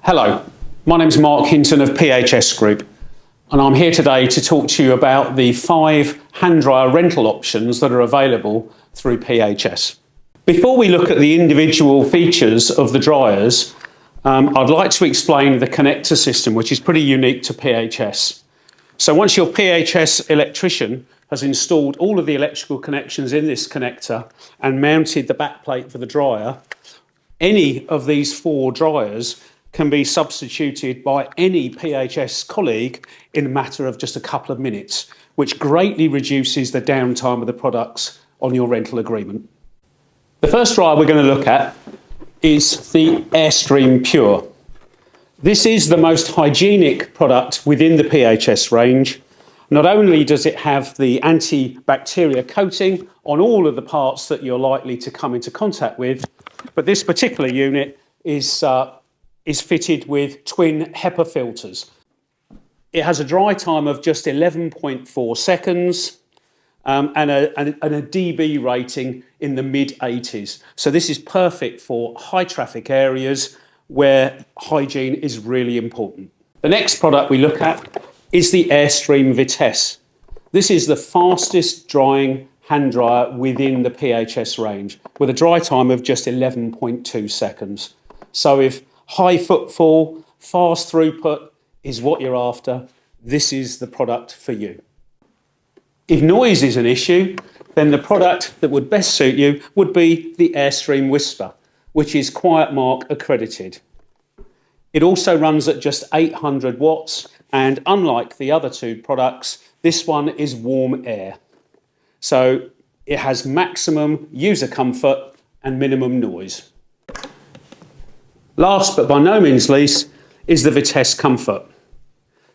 Hello, my name is Mark Hinton of PHS Group, and I'm here today to talk to you about the 5 hand dryer rental options that are available through PHS. Before we look at the individual features of the dryers, I'd like to explain the connector system, which is pretty unique to PHS. So once your PHS electrician has installed all of the electrical connections in this connector and mounted the backplate for the dryer, any of these 4 dryers can be substituted by any PHS colleague in a matter of just a couple of minutes, which greatly reduces the downtime of the products on your rental agreement. The first dryer we're going to look at is the Airstream Pure. This is the most hygienic product within the PHS range. Not only does it have the antibacterial coating on all of the parts that you're likely to come into contact with, but this particular unit is fitted with twin HEPA filters. It has a dry time of just 11.4 seconds and a dB rating in the mid-80s. So this is perfect for high traffic areas where hygiene is really important. The next product we look at is the Airstream Vitesse. This is the fastest drying hand dryer within the PHS range with a dry time of just 11.2 seconds. So if high footfall, fast throughput is what you're after, this is the product for you. If noise is an issue, then the product that would best suit you would be the Airstream Whisper, which is Quiet Mark accredited. It also runs at just 800 watts, and unlike the other 2 products, this one is warm air. So it has maximum user comfort and minimum noise. Last but by no means least is the Vitesse Comfort.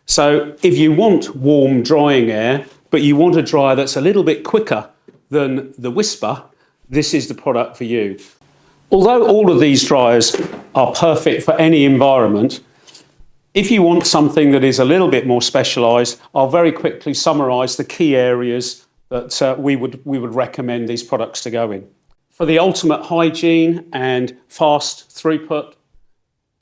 So if you want warm drying air, but you want a dryer that's a little bit quicker than the Whisper, this is the product for you. Although all of these dryers are perfect for any environment, if you want something that is a little bit more specialised, I'll very quickly summarise the key areas that we would recommend these products to go in. For the ultimate hygiene and fast throughput,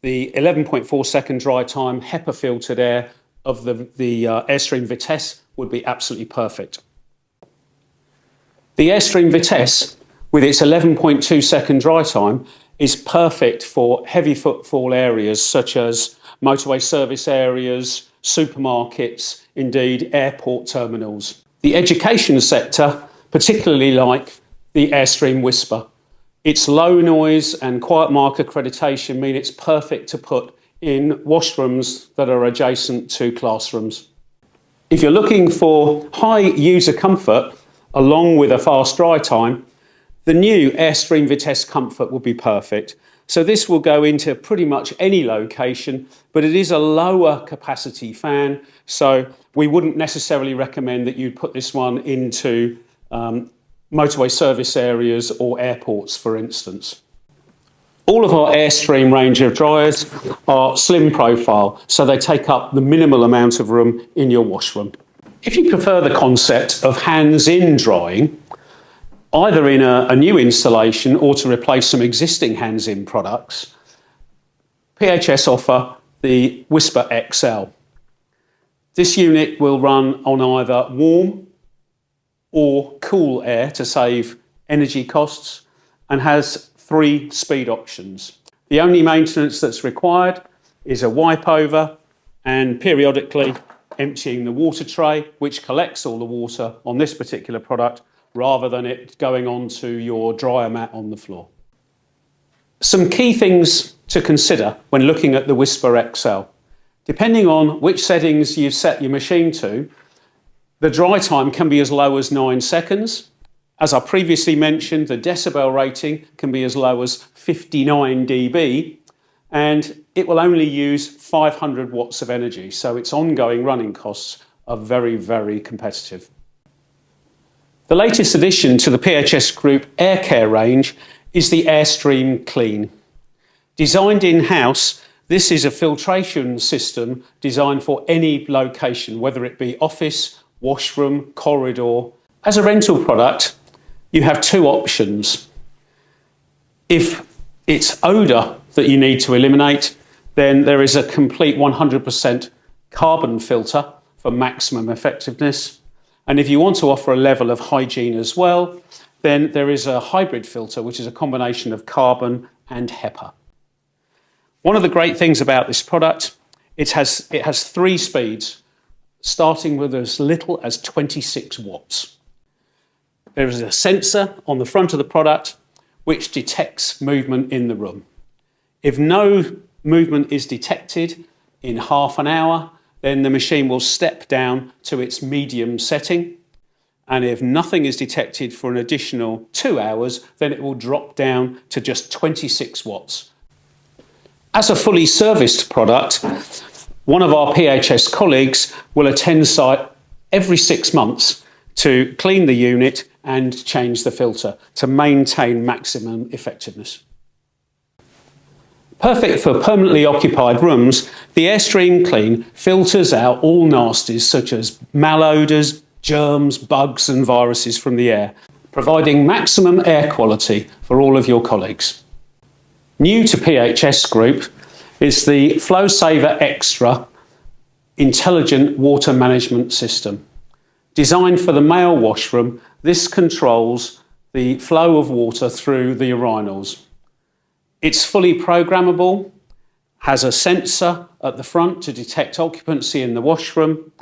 the 11.4 second dry time HEPA filtered air of the Airstream Vitesse would be absolutely perfect. The Airstream Vitesse, with its 11.2 second dry time, is perfect for heavy footfall areas such as motorway service areas, supermarkets, indeed airport terminals. The education sector particularly like the Airstream Whisper. Its low noise and Quiet Mark accreditation mean it's perfect to put in washrooms that are adjacent to classrooms. If you're looking for high user comfort along with a fast dry time, the new Airstream Vitesse Comfort will be perfect. So this will go into pretty much any location, but it is a lower capacity fan, so we wouldn't necessarily recommend that you put this one into motorway service areas or airports, for instance. All of our Airstream range of dryers are slim profile, so they take up the minimal amount of room in your washroom. If you prefer the concept of hands-in drying, either in a new installation or to replace some existing hands-in products, PHS offer the Whisper XL. This unit will run on either warm or cool air to save energy costs and has 3 speed options. The only maintenance that's required is a wipe over and periodically emptying the water tray, which collects all the water on this particular product rather than it going onto your dryer mat on the floor. Some key things to consider when looking at the Whisper XL. Depending on which settings you've set your machine to, the dry time can be as low as 9 seconds. As I previously mentioned, the decibel rating can be as low as 59 dB, and it will only use 500 watts of energy, so its ongoing running costs are very, very competitive. The latest addition to the PHS Group air care range is the Airstream Clean. Designed in-house, this is a filtration system designed for any location, whether it be office, washroom, corridor. As a rental product, you have 2 options. If it's odour that you need to eliminate, Then there is a complete 100% carbon filter for maximum effectiveness. And if you want to offer a level of hygiene as well, then there is a hybrid filter, which is a combination of carbon and HEPA. One of the great things about this product, it has 3 speeds, starting with as little as 26 watts. There is a sensor on the front of the product which detects movement in the room. If no movement is detected in half an hour, then the machine will step down to its medium setting. And if nothing is detected for an additional 2 hours, then it will drop down to just 26 watts. As a fully serviced product, one of our PHS colleagues will attend site every 6 months to clean the unit and change the filter to maintain maximum effectiveness. Perfect for permanently occupied rooms, the Airstream Clean filters out all nasties such as malodors, germs, bugs and viruses from the air, providing maximum air quality for all of your colleagues. New to PHS Group is the Flowsa Extra Intelligent Water Management System. Designed for the male washroom, this controls the flow of water through the urinals. It's fully programmable, has a sensor at the front to detect occupancy in the washroom,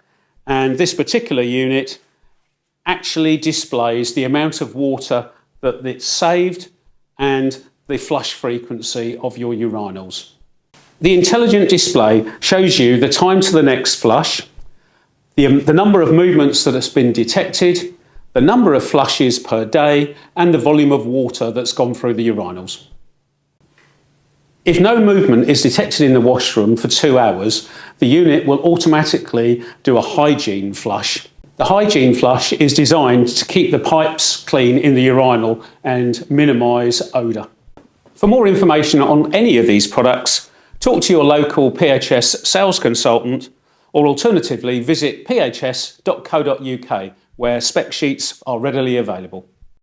and this particular unit actually displays the amount of water that it's saved and the flush frequency of your urinals. The intelligent display shows you the time to the next flush, the number of movements that has been detected, the number of flushes per day, and the volume of water that's gone through the urinals. If no movement is detected in the washroom for 2 hours, the unit will automatically do a hygiene flush. The hygiene flush is designed to keep the pipes clean in the urinal and minimise odour. For more information on any of these products, talk to your local PHS sales consultant, or alternatively visit phs.co.uk where spec sheets are readily available.